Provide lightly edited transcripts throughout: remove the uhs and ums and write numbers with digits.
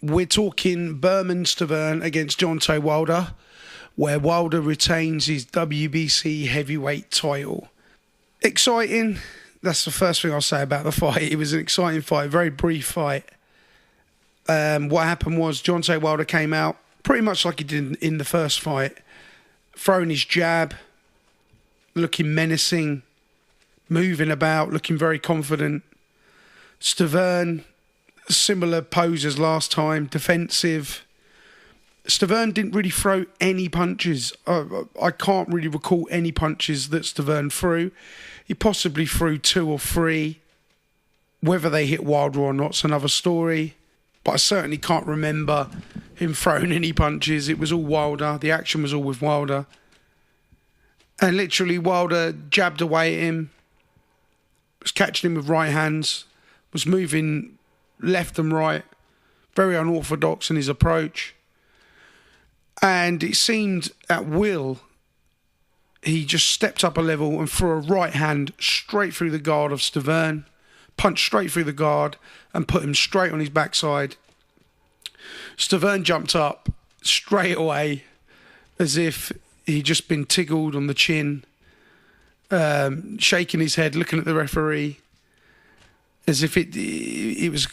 We're talking Bermane Stiverne against Deontay Wilder, where Wilder retains his WBC heavyweight title. Exciting. That's the first thing I'll say about the fight. It was an exciting fight, very brief fight. What happened was Deontay Wilder came out pretty much like he did in the first fight, throwing his jab, looking menacing, moving about, looking very confident. Stiverne, similar pose as last time, defensive. Stiverne didn't really throw any punches. I can't really recall any punches that Stiverne threw. He possibly threw 2 or 3. Whether they hit Wilder or not's another story. But I certainly can't remember him throwing any punches. It was all Wilder. The action was all with Wilder. And literally Wilder jabbed away at him, was catching him with right hands, was moving left and right, very unorthodox in his approach. And it seemed at will, he just stepped up a level and threw a right hand straight through the guard of Stiverne, punched straight through the guard and put him straight on his backside. Stiverne jumped up straight away as if he'd just been tickled on the chin, shaking his head, looking at the referee, as if it was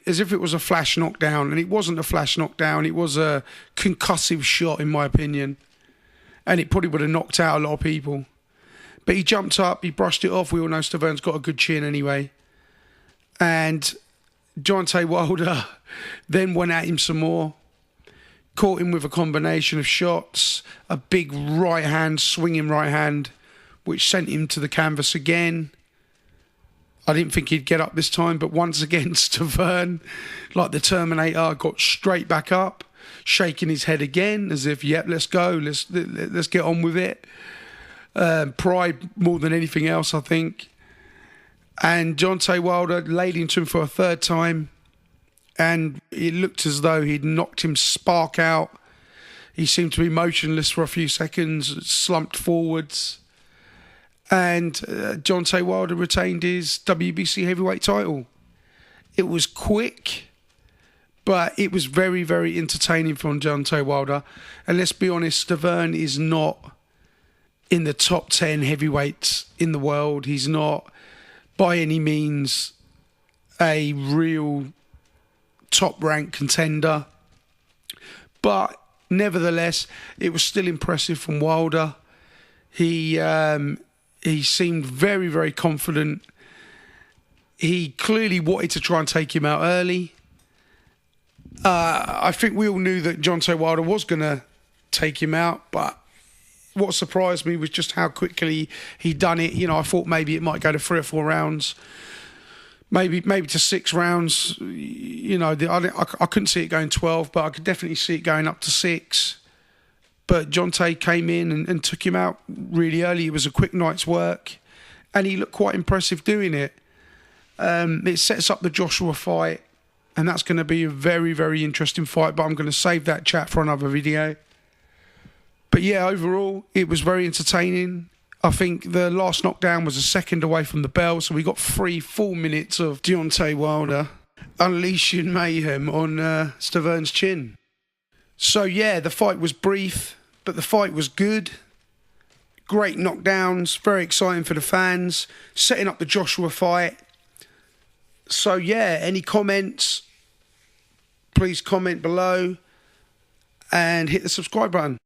as if it was a flash knockdown. And it wasn't a flash knockdown, it was a concussive shot, in my opinion. And it probably would have knocked out a lot of people. But he jumped up, he brushed it off. We all know Stiverne's got a good chin anyway. And Deontay Wilder then went at him some more, caught him with a combination of shots, a big right hand, swinging right hand, which sent him to the canvas again. I didn't think he'd get up this time, but once again, Stiverne, like the Terminator, got straight back up, shaking his head again, as if, yep, let's go, let's get on with it. Pride more than anything else, I think. And Deontay Wilder laid into him for a third time, and it looked as though he'd knocked him spark out. He seemed to be motionless for a few seconds, slumped forwards. And Deontay Wilder retained his WBC heavyweight title. It was quick, but it was very, very entertaining from Deontay Wilder. And let's be honest, Stiverne is not in the top 10 heavyweights in the world. He's not by any means a real top-ranked contender. But nevertheless, it was still impressive from Wilder. He seemed very, very confident. He clearly wanted to try and take him out early. I think we all knew that Deontay Wilder was going to take him out, but what surprised me was just how quickly he'd done it. You know, I thought maybe it might go to 3 or 4 rounds, maybe to 6 rounds. You know, I couldn't see it going 12, but I could definitely see it going up to 6. But Deontay came in and took him out really early. It was a quick night's work, and he looked quite impressive doing it. It sets up the Joshua fight, and that's going to be a very, very interesting fight, but I'm going to save that chat for another video. But yeah, overall, it was very entertaining. I think the last knockdown was a second away from the bell, so we got 3 full minutes of Deontay Wilder unleashing mayhem on Stiverne's chin. So yeah, the fight was brief, but the fight was good. Great knockdowns, very exciting for the fans, setting up the Joshua fight. So yeah, any comments, please comment below and hit the subscribe button.